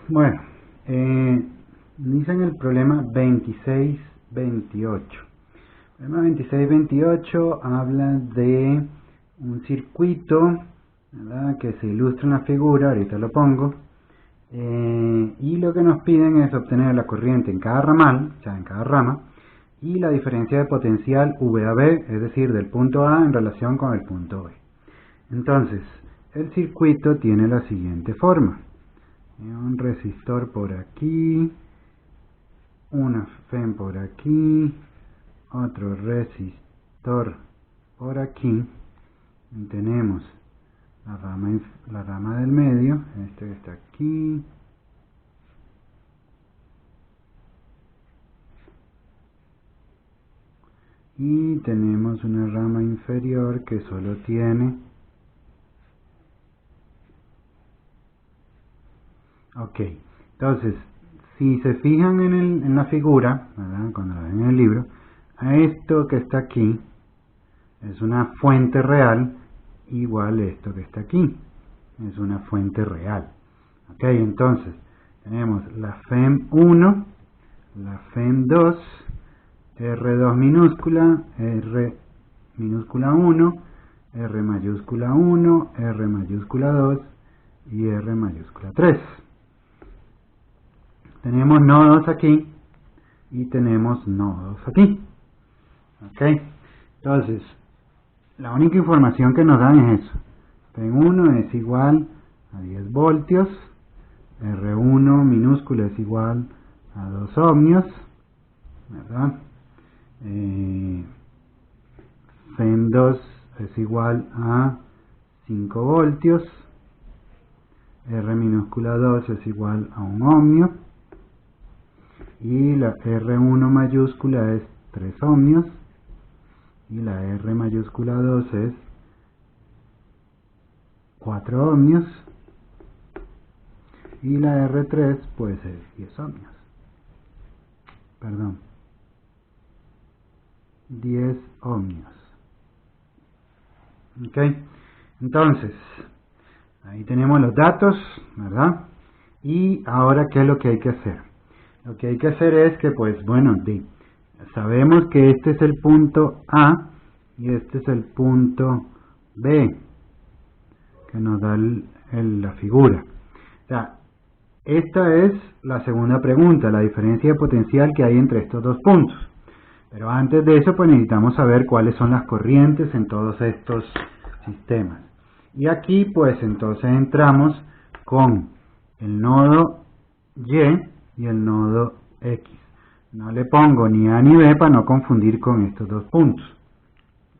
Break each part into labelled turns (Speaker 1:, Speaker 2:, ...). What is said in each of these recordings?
Speaker 1: Bueno, dicen el problema 26-28. El problema 26-28 habla de un circuito, ¿verdad?, que se ilustra en la figura, ahorita lo pongo, y lo que nos piden es obtener la corriente en cada ramal, o sea, en cada rama, y la diferencia de potencial V a B, es decir, del punto A en relación con el punto B. Entonces, el circuito tiene la siguiente forma. Un resistor por aquí, una FEM por aquí, otro resistor por aquí, y tenemos la rama del medio, este que está aquí, y tenemos una rama inferior que solo tiene, ok, entonces si se fijan en la figura, ¿verdad?, cuando la ven en el libro, a esto que está aquí es una fuente real, igual esto que está aquí es una fuente real. Ok, entonces tenemos la FEM 1, la FEM 2, R2 minúscula, R minúscula 1, R mayúscula 1, R mayúscula 2 y R mayúscula 3. Tenemos nodos aquí y tenemos nodos aquí. Ok, entonces la única información que nos dan es eso. FEM 1 es igual a 10 voltios, R1 minúscula es igual a 2 ohmios, ¿verdad? FEM 2 es igual a 5 voltios, R minúscula 2 es igual a 1 ohmio, y la R1 mayúscula es 3 ohmios, y la R mayúscula 2 es 4 ohmios, y la R3 pues es 10 ohmios, perdón, 10 ohmios. Ok, entonces ahí tenemos los datos, ¿verdad? Y ahora, ¿qué es lo que hay que hacer? Lo que hay que hacer es que, pues bueno, sabemos que este es el punto A y este es el punto B que nos da la figura. O sea, esta es la segunda pregunta, la diferencia de potencial que hay entre estos dos puntos. Pero antes de eso, pues necesitamos saber cuáles son las corrientes en todos estos sistemas. Y aquí, pues entonces entramos con el nodo Y el nodo X. No le pongo ni A ni B para no confundir con estos dos puntos.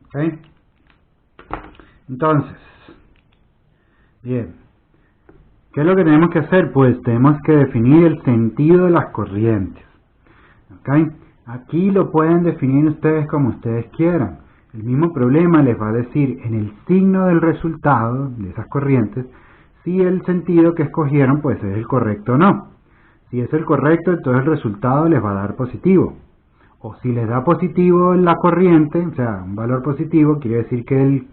Speaker 1: ¿Ok? Entonces, bien, ¿qué es lo que tenemos que hacer? Pues tenemos que definir el sentido de las corrientes. ¿Ok? Aquí lo pueden definir ustedes como ustedes quieran. El mismo problema les va a decir en el signo del resultado de esas corrientes si el sentido que escogieron pues es el correcto o no. Si es el correcto, entonces el resultado les va a dar positivo. O si les da positivo la corriente, o sea, un valor positivo, quiere decir que el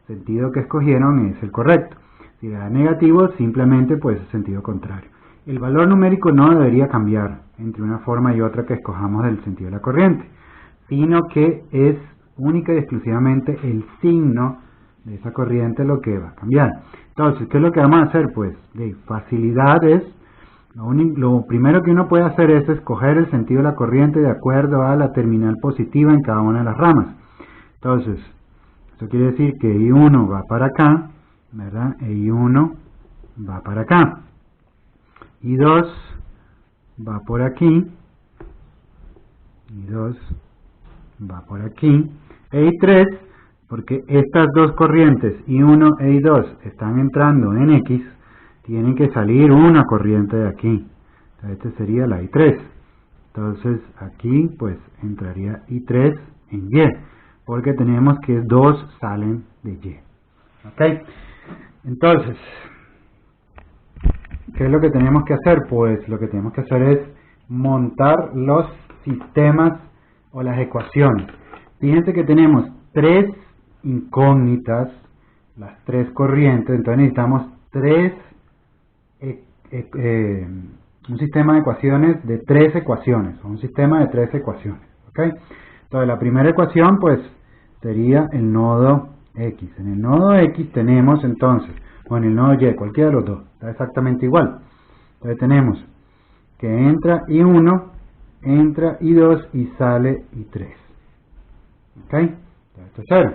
Speaker 1: sentido que escogieron es el correcto. Si le da negativo, simplemente pues es sentido contrario. El valor numérico no debería cambiar entre una forma y otra que escojamos del sentido de la corriente, sino que es única y exclusivamente el signo de esa corriente lo que va a cambiar. Entonces, ¿qué es lo que vamos a hacer? Pues de facilidades, lo primero que uno puede hacer es escoger el sentido de la corriente de acuerdo a la terminal positiva en cada una de las ramas. Entonces, eso quiere decir que I1 va para acá, ¿verdad? E I1 va para acá. I2 va por aquí. I2 va por aquí. E I3, porque estas dos corrientes, I1 e I2, están entrando en X, tienen que salir una corriente de aquí. Entonces, este sería la I3. Entonces, aquí pues entraría I3 en Y, porque tenemos que dos salen de Y. ¿Ok? Entonces, ¿qué es lo que tenemos que hacer? Pues lo que tenemos que hacer es montar los sistemas o las ecuaciones. Fíjense que tenemos tres incógnitas, las tres corrientes, entonces necesitamos tres un sistema de ecuaciones de 3 ecuaciones, o un sistema de 3 ecuaciones, ¿ok? Entonces la primera ecuación pues sería el nodo X. En el nodo X tenemos entonces, o en el nodo Y, cualquiera de los dos, está exactamente igual. Entonces tenemos que entra I1, entra I2 y sale I3. ¿Ok? Esto es 0.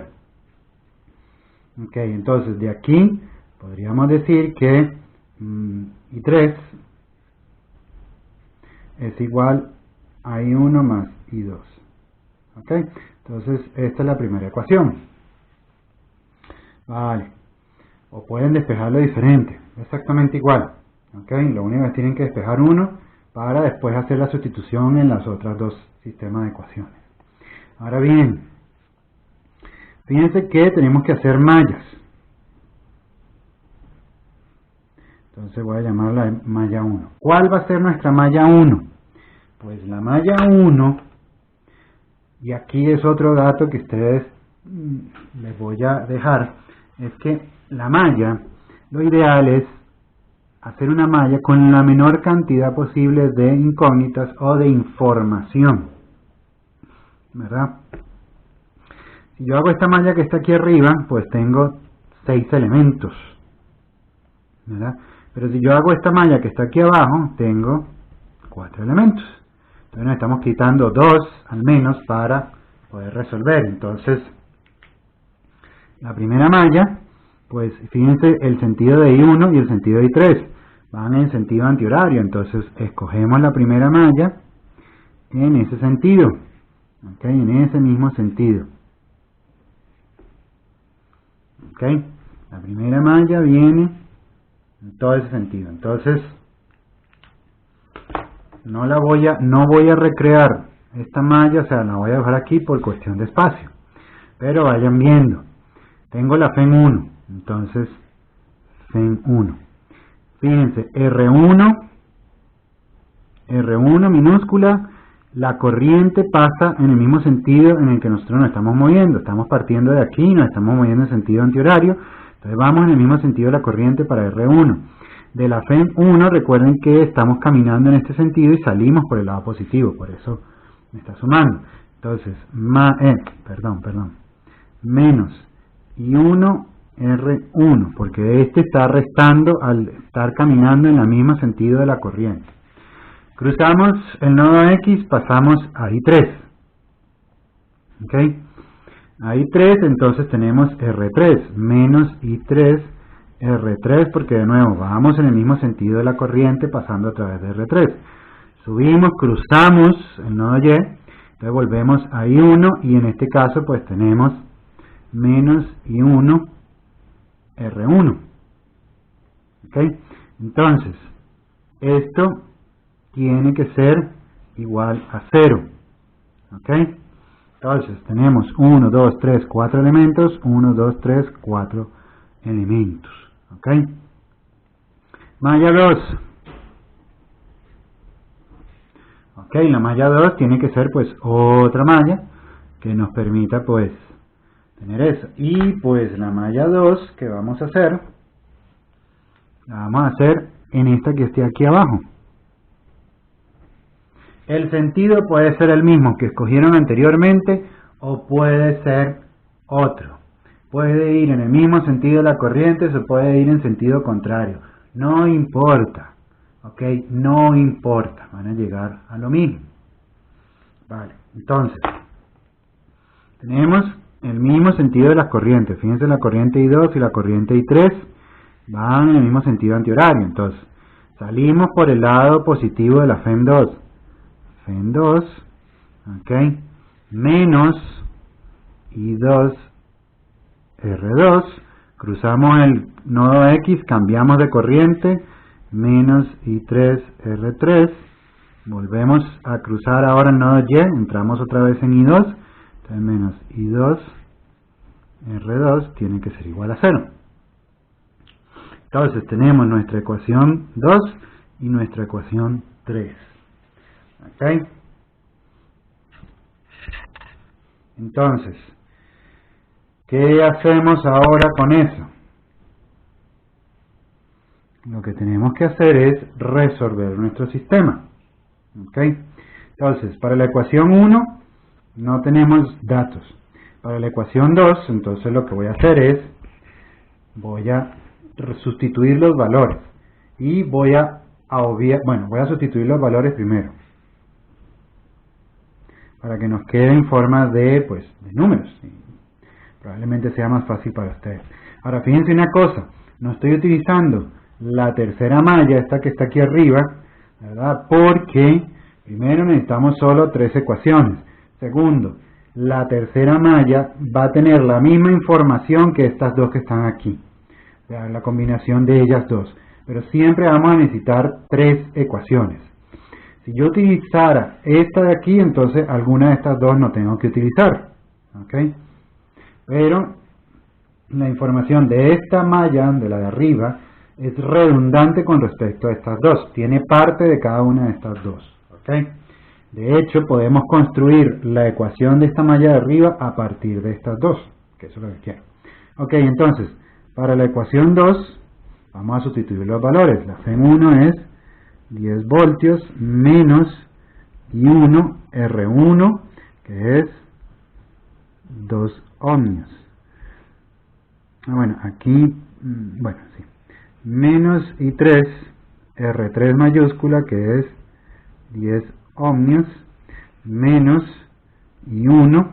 Speaker 1: Ok, entonces de aquí podríamos decir que I3 es igual a I1 más I2. ¿Ok? Entonces esta es la primera ecuación. Vale. O pueden despejarlo diferente, exactamente igual. ¿Ok? Lo único es que tienen que despejar uno para después hacer la sustitución en las otras dos sistemas de ecuaciones. Ahora bien, fíjense que tenemos que hacer mallas. Entonces voy a llamarla malla 1. ¿Cuál va a ser nuestra malla 1? Pues la malla 1, y aquí es otro dato que ustedes les voy a dejar, es que la malla, lo ideal es hacer una malla con la menor cantidad posible de incógnitas o de información, ¿verdad? Si yo hago esta malla que está aquí arriba, pues tengo 6 elementos, ¿verdad? Pero si yo hago esta malla que está aquí abajo, tengo 4 elementos. Entonces nos estamos quitando 2 al menos para poder resolver. Entonces, la primera malla, pues fíjense el sentido de I1 y el sentido de I3 van en sentido antihorario. Entonces escogemos la primera malla en ese sentido, ¿ok? En ese mismo sentido. ¿Ok? La primera malla viene en todo ese sentido. Entonces, no voy a recrear esta malla, o sea, la voy a dejar aquí por cuestión de espacio. Pero vayan viendo. Tengo la FEM 1, entonces FEM 1. Fíjense, R1 minúscula, la corriente pasa en el mismo sentido en el que nosotros nos estamos moviendo. Estamos partiendo de aquí, nos estamos moviendo en sentido antihorario. Entonces vamos en el mismo sentido de la corriente para R1. De la FEM 1, recuerden que estamos caminando en este sentido y salimos por el lado positivo, por eso me está sumando. Entonces, menos I1 R1, porque este está restando al estar caminando en el mismo sentido de la corriente. Cruzamos el nodo X, pasamos a I3. ¿Ok? A I3, entonces tenemos R3, menos I3, R3, porque de nuevo vamos en el mismo sentido de la corriente pasando a través de R3. Subimos, cruzamos el nodo Y, entonces volvemos a I1 y en este caso pues tenemos menos I1 R1. ¿Ok? Entonces, esto tiene que ser igual a 0. ¿Ok? Entonces, tenemos 1, 2, 3, 4 elementos, 1, 2, 3, 4 elementos. ¿Ok? Malla 2. Ok, la malla 2 tiene que ser pues otra malla que nos permita pues tener eso. Y pues la malla 2 que vamos a hacer, la vamos a hacer en esta que esté aquí abajo. El sentido puede ser el mismo que escogieron anteriormente o puede ser otro. Puede ir en el mismo sentido de la corriente o puede ir en sentido contrario. No importa. Ok, no importa. Van a llegar a lo mismo. Vale, entonces, tenemos el mismo sentido de las corrientes. Fíjense, la corriente I2 y la corriente I3 van en el mismo sentido antihorario. Entonces, salimos por el lado positivo de la FEM 2. FEM 2, ok, menos I2 R2, cruzamos el nodo X, cambiamos de corriente, menos I3 R3, volvemos a cruzar ahora el nodo Y, entramos otra vez en I2, entonces menos I2 R2 tiene que ser igual a 0. Entonces tenemos nuestra ecuación 2 y nuestra ecuación 3. ¿Ok? Entonces, ¿qué hacemos ahora con eso? lo que tenemos que hacer es resolver nuestro sistema. ¿Ok? Entonces, para la ecuación 1 no tenemos datos. Para la ecuación 2, entonces lo que voy a hacer es, voy a sustituir los valores. Y voy a obviar, voy a sustituir los valores primero, para que nos quede en forma de números. Probablemente sea más fácil para ustedes. Ahora, fíjense una cosa, no estoy utilizando la tercera malla, esta que está aquí arriba, ¿verdad? Porque primero necesitamos solo 3 ecuaciones. Segundo, la tercera malla va a tener la misma información que estas dos que están aquí, o sea, la combinación de ellas dos, pero siempre vamos a necesitar 3 ecuaciones. Si yo utilizara esta de aquí, entonces alguna de estas dos no tengo que utilizar, ¿ok? Pero la información de esta malla, de la de arriba, es redundante con respecto a estas dos. Tiene parte de cada una de estas dos, ¿ok? De hecho, podemos construir la ecuación de esta malla de arriba a partir de estas dos, que eso es lo que quiero. Ok, entonces, para la ecuación 2, vamos a sustituir los valores. La FEM1 es 10 voltios menos I1 R1, que es 2 ohmios. Aquí, sí. Menos I3 R3 mayúscula, que es 10 ohmios, menos I1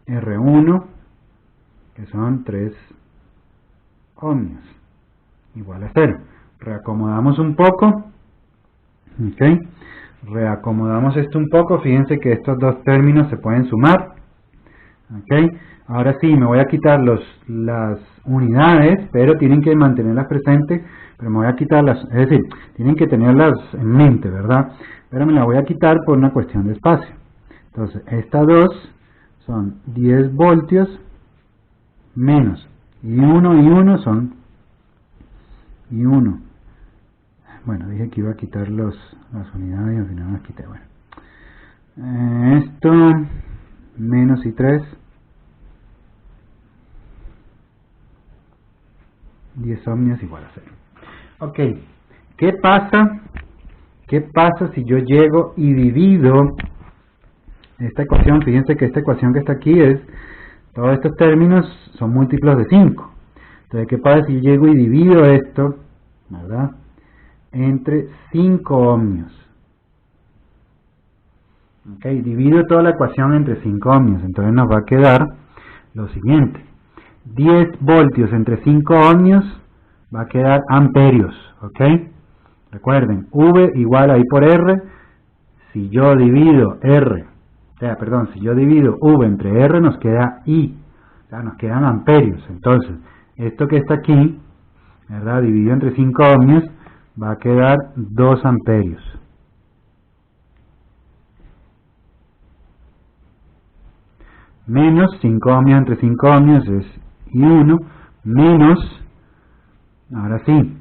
Speaker 1: R1, que son 3 ohmios, igual a 0. Reacomodamos un poco, ¿ok? Reacomodamos esto un poco, fíjense que estos dos términos se pueden sumar, ¿ok? Ahora sí, me voy a quitar las unidades, pero tienen que mantenerlas presentes, pero me voy a quitarlas, es decir, tienen que tenerlas en mente, ¿verdad? Pero me las voy a quitar por una cuestión de espacio. Entonces, estas dos son 10 voltios menos I1 son I1. Dije que iba a quitar las unidades y al final las quité. Esto menos I3, 10 ohmios igual a 0. Ok, ¿qué pasa si yo llego y divido esta ecuación? Fíjense que esta ecuación que está aquí todos estos términos son múltiplos de 5. Entonces, ¿qué pasa si yo llego y divido esto, ¿verdad?, entre 5 ohmios? Ok, divido toda la ecuación entre 5 ohmios, entonces nos va a quedar lo siguiente. 10 voltios entre 5 ohmios va a quedar amperios, ¿ok? Recuerden, V igual a I por R. Si yo divido si yo divido V entre R, nos queda I, o sea, nos quedan amperios. Entonces, esto que está aquí, ¿verdad?, dividido entre 5 ohmios, va a quedar 2 amperios. Menos 5 ohmios entre 5 ohmios es I1, menos, ahora sí,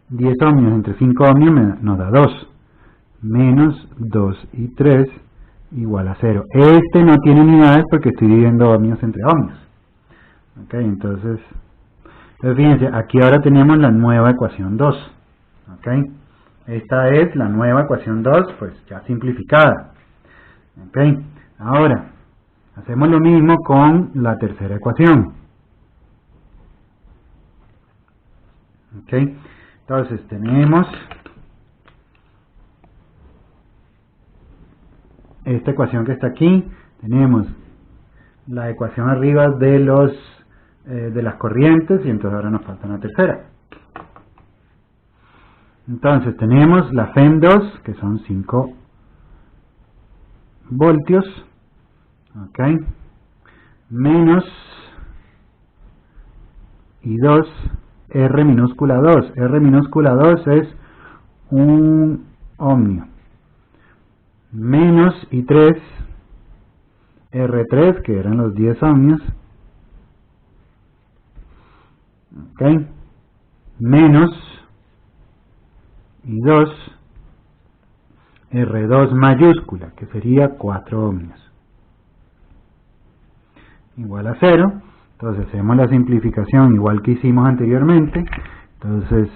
Speaker 1: 10 ohmios entre 5 ohmios nos da 2, menos 2 y 3 igual a 0. Este no tiene unidades porque estoy dividiendo ohmios entre ohmios. Ok, entonces fíjense, aquí ahora tenemos la nueva ecuación 2. Ok, esta es la nueva ecuación 2, pues ya simplificada. Ok, ahora hacemos lo mismo con la tercera ecuación. Ok, entonces tenemos esta ecuación que está aquí, tenemos la ecuación arriba de las corrientes, y entonces ahora nos falta una tercera. Entonces tenemos la FEM2, que son 5 voltios, ok, menos I2 R minúscula 2. R minúscula 2 es 1 ohmio. Menos I3 R3, que eran los 10 ohmios. Ok. Menos I2 R2 mayúscula, que sería 4 ohmios. Igual a 0. Entonces hacemos la simplificación igual que hicimos anteriormente. Entonces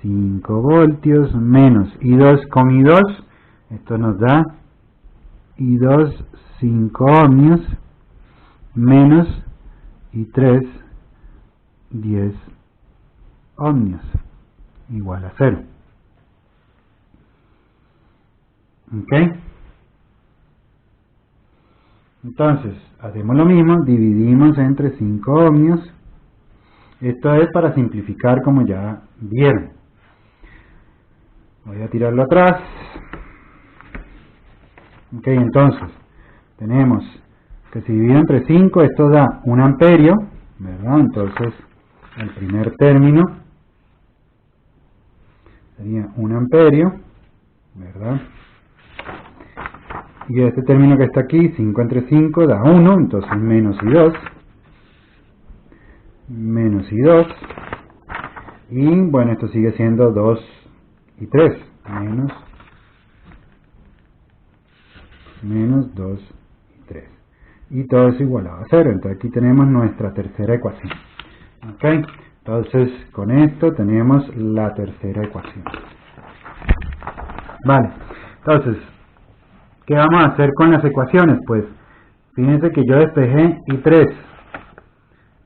Speaker 1: 5 voltios menos I2 con I2, esto nos da I2 5 ohmios menos I3 10 ohmios igual a 0. ¿Ok? Entonces, hacemos lo mismo, dividimos entre 5 ohmios. Esto es para simplificar, como ya vieron. Voy a tirarlo atrás. Ok, entonces, tenemos que si divido entre 5, esto da 1 amperio, ¿verdad? Entonces, el primer término sería 1 amperio, ¿verdad? Y este término que está aquí, 5 entre 5 da 1, entonces menos I2, menos I2, y bueno, esto sigue siendo 2 y 3, menos 2 y 3. Y todo es igualado a 0, entonces aquí tenemos nuestra tercera ecuación. ¿Ok? Entonces, con esto tenemos la tercera ecuación. Vale, entonces, ¿qué vamos a hacer con las ecuaciones? Pues, fíjense que yo despejé I3.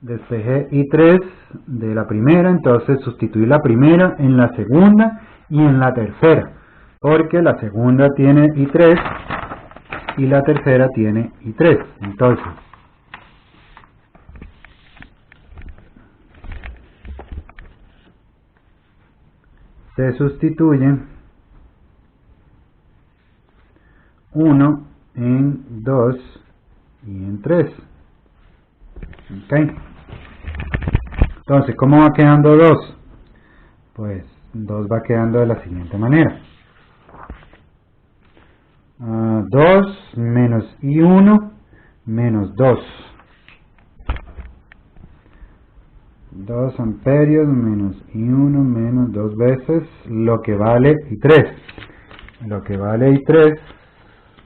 Speaker 1: Despejé I3 de la primera, entonces sustituí la primera en la segunda y en la tercera. Porque la segunda tiene I3 y la tercera tiene I3. Entonces, se sustituyen 1 en 2 y en 3. ¿Ok? Entonces, ¿cómo va quedando 2? Pues 2 va quedando de la siguiente manera. 2 menos I1 menos 2. 2 amperios menos I1 menos 2 veces lo que vale I3. Lo que vale I3,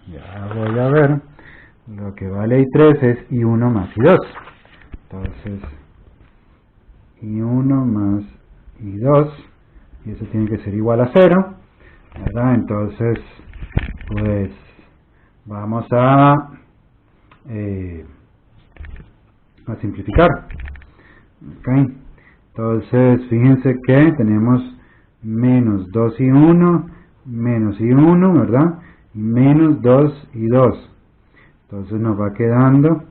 Speaker 1: ya voy a ver, lo que vale I3 es I1 más I2. Entonces, I1 más I2, y eso tiene que ser igual a 0, ¿verdad? Entonces, pues, vamos a simplificar. ¿Okay? Entonces, fíjense que tenemos menos 2 y 1, menos y 1, ¿verdad? Y menos 2 y 2. Entonces nos va quedando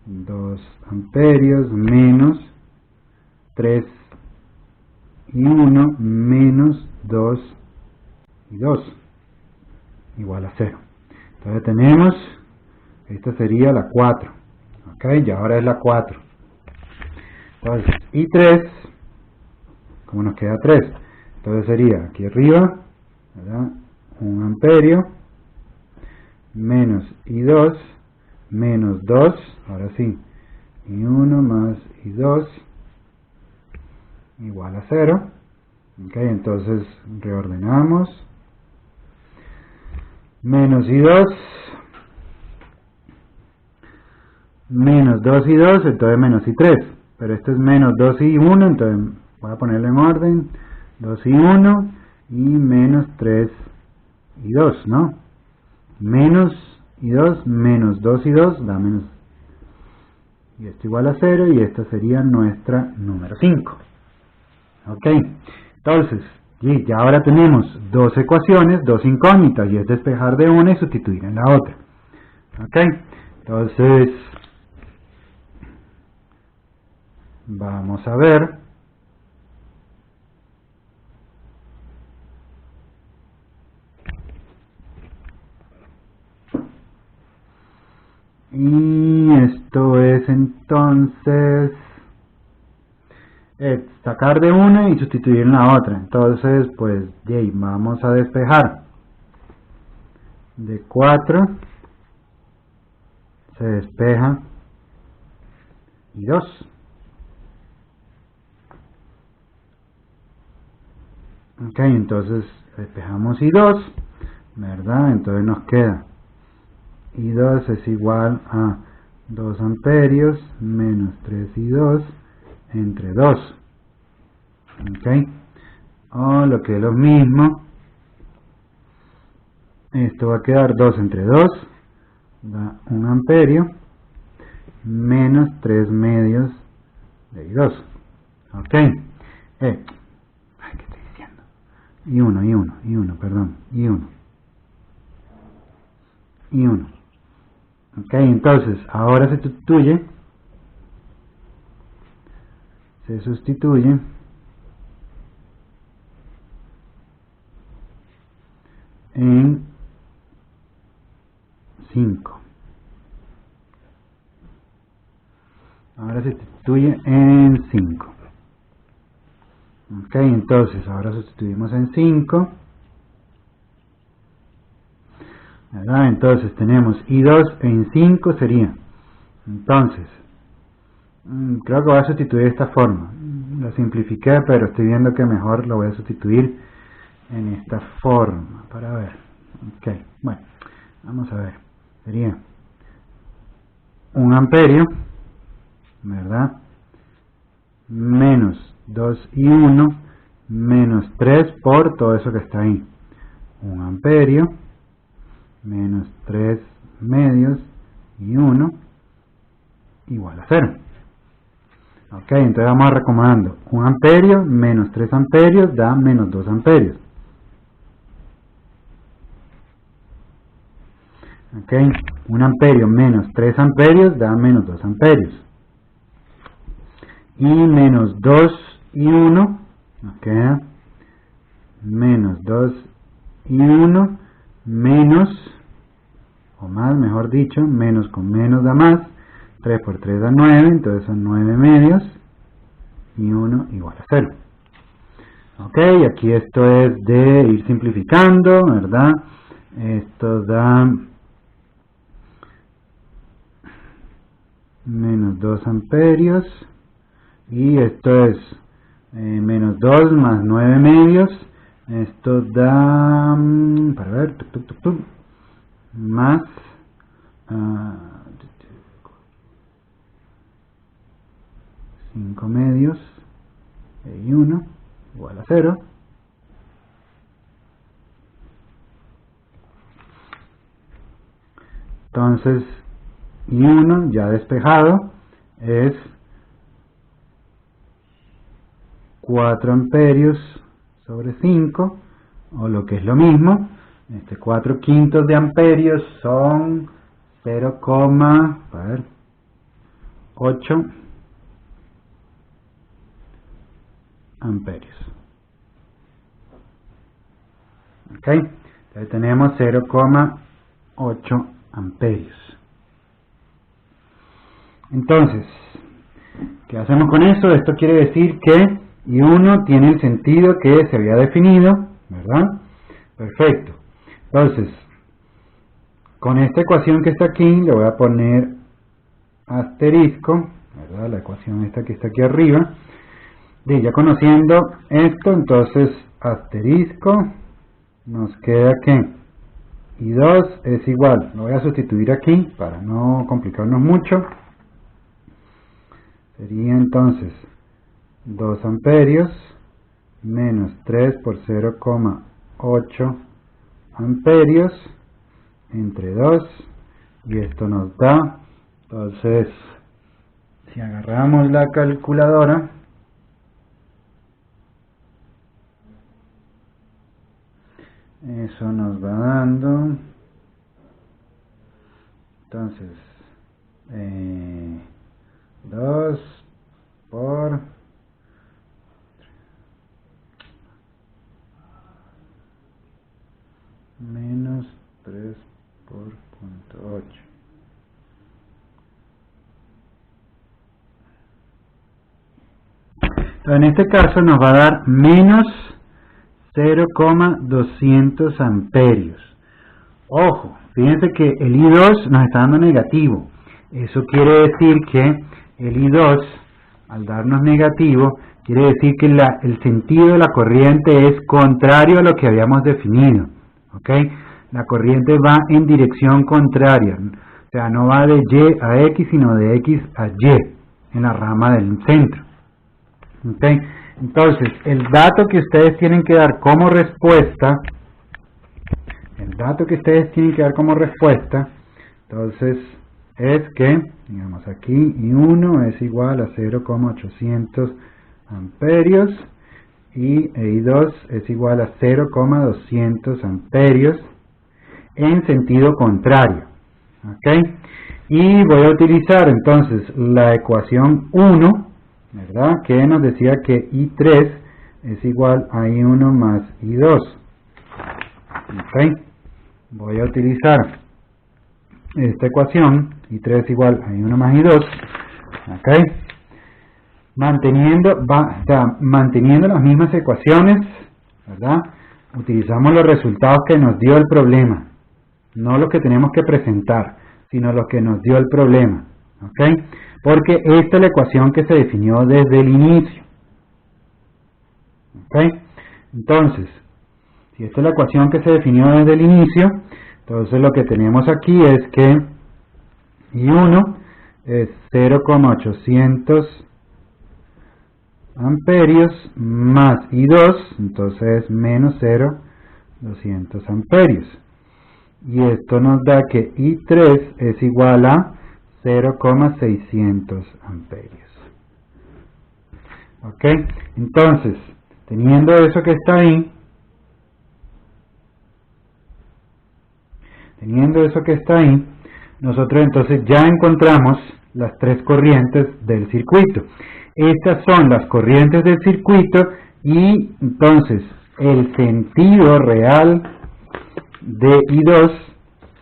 Speaker 1: 2 amperios menos 3 y 1 menos 2 y 2 igual a 0. Entonces tenemos, esta sería la 4. ¿Ok? Y ahora es la 4. Entonces, y 3, ¿cómo nos queda 3? Entonces sería aquí arriba, ¿verdad? 1 amperio, menos I2, menos 2, ahora sí, I1 más I2, igual a 0. Ok, entonces reordenamos, menos I2, menos 2 y 2, entonces menos I3. Pero esto es menos 2 y 1, entonces voy a ponerlo en orden. 2 y 1 y menos 3 y 2, ¿no? Menos y 2, menos 2 y 2 da menos. Y esto igual a 0 y esta sería nuestra número 5. Ok, entonces, ya ahora tenemos dos ecuaciones, dos incógnitas, y es despejar de una y sustituir en la otra. Ok, entonces, vamos a ver. Y esto es entonces sacar de una y sustituir en la otra. Entonces, pues, vamos a despejar. De 4 se despeja y 2. Ok, entonces despejamos I2, ¿verdad? Entonces nos queda I2 es igual a 2 amperios menos 3 I2 entre 2. Ok, o lo que es lo mismo, esto va a quedar 2 entre 2, da 1 amperio, menos 3 medios de I2. Ok. ¿Qué estoy diciendo? I1, perdón. I1. Ok, entonces, ahora se sustituye en 5. Ahora se sustituye en 5. Ok, entonces ahora sustituimos en 5. ¿Verdad? Entonces tenemos I2 en 5 sería. Entonces, creo que voy a sustituir de esta forma. Lo simplifiqué, pero estoy viendo que mejor lo voy a sustituir en esta forma para ver. Ok, bueno, vamos a ver. Sería 1 amperio, ¿verdad? Menos 2 y 1, menos 3 por todo eso que está ahí. 1 amperio, menos 3 medios y 1, igual a 0. Ok, entonces vamos recomendando. 1 amperio menos 3 amperios da menos 2 amperios. Ok, 1 amperio menos 3 amperios da menos 2 amperios. Y menos 2 y 1, ok, menos 2 y 1, menos, o más, mejor dicho, menos con menos da más, 3 por 3 da 9, entonces son 9 medios, y 1 igual a 0. Ok, aquí esto es de ir simplificando, ¿verdad? Esto da menos 2 amperios, y esto es menos 2 más 9 medios, esto da, para ver, más 5 medios y 1 igual a 0. Entonces, y 1 ya despejado es 4 amperios sobre 5, o lo que es lo mismo, 4 quintos de amperios son 0,8 amperios. Ok, entonces tenemos 0,8 amperios. Entonces, ¿qué hacemos con eso? Esto quiere decir que I1 tiene el sentido que se había definido, ¿verdad? Perfecto. Entonces, con esta ecuación que está aquí, le voy a poner asterisco, ¿verdad? La ecuación esta que está aquí arriba. Y ya conociendo esto, entonces asterisco, nos queda que I2 es igual, lo voy a sustituir aquí para no complicarnos mucho. Sería entonces 2 amperios menos 3 por 0,8 amperios entre 2, y esto nos da, entonces si agarramos la calculadora, eso nos va dando, entonces 2 por menos 3 por 0,8. En este caso nos va a dar menos 0,200 amperios. Ojo, fíjense que el I2 nos está dando negativo. Eso quiere decir que el I2, al darnos negativo, quiere decir que el sentido de la corriente es contrario a lo que habíamos definido. ¿Ok? La corriente va en dirección contraria. O sea, no va de Y a X, sino de X a Y, en la rama del centro. ¿Ok? Entonces, el dato que ustedes tienen que dar como respuesta, entonces es que, digamos aquí, I1 es igual a 0,800 amperios y I2 es igual a 0,200 amperios en sentido contrario. ¿Ok? Y voy a utilizar entonces la ecuación 1, ¿verdad? Que nos decía que I3 es igual a I1 más I2. ¿Ok? Voy a utilizar esta ecuación, I3 igual a I1 más I2. ¿Ok? Manteniendo las mismas ecuaciones, ¿verdad? Utilizamos los resultados que nos dio el problema, no los que tenemos que presentar, sino los que nos dio el problema, ¿ok? Porque esta es la ecuación que se definió desde el inicio, ¿ok? Entonces, si esta es la ecuación que se definió desde el inicio, entonces lo que tenemos aquí es que I1 es 0,800 amperios más I2, entonces menos 0,200 amperios. Y esto nos da que I3 es igual a 0,600 amperios. ¿Ok? Entonces, teniendo eso que está ahí, nosotros entonces ya encontramos las tres corrientes del circuito. Estas son las corrientes del circuito y entonces el sentido real de I2,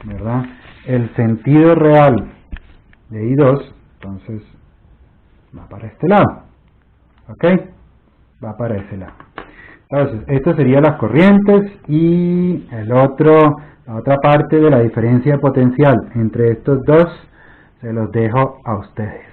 Speaker 1: ¿verdad? El sentido real de I2, entonces va para este lado, ¿ok? Va para ese lado. Entonces, esto serían las corrientes y la otra parte de la diferencia potencial entre estos dos se los dejo a ustedes.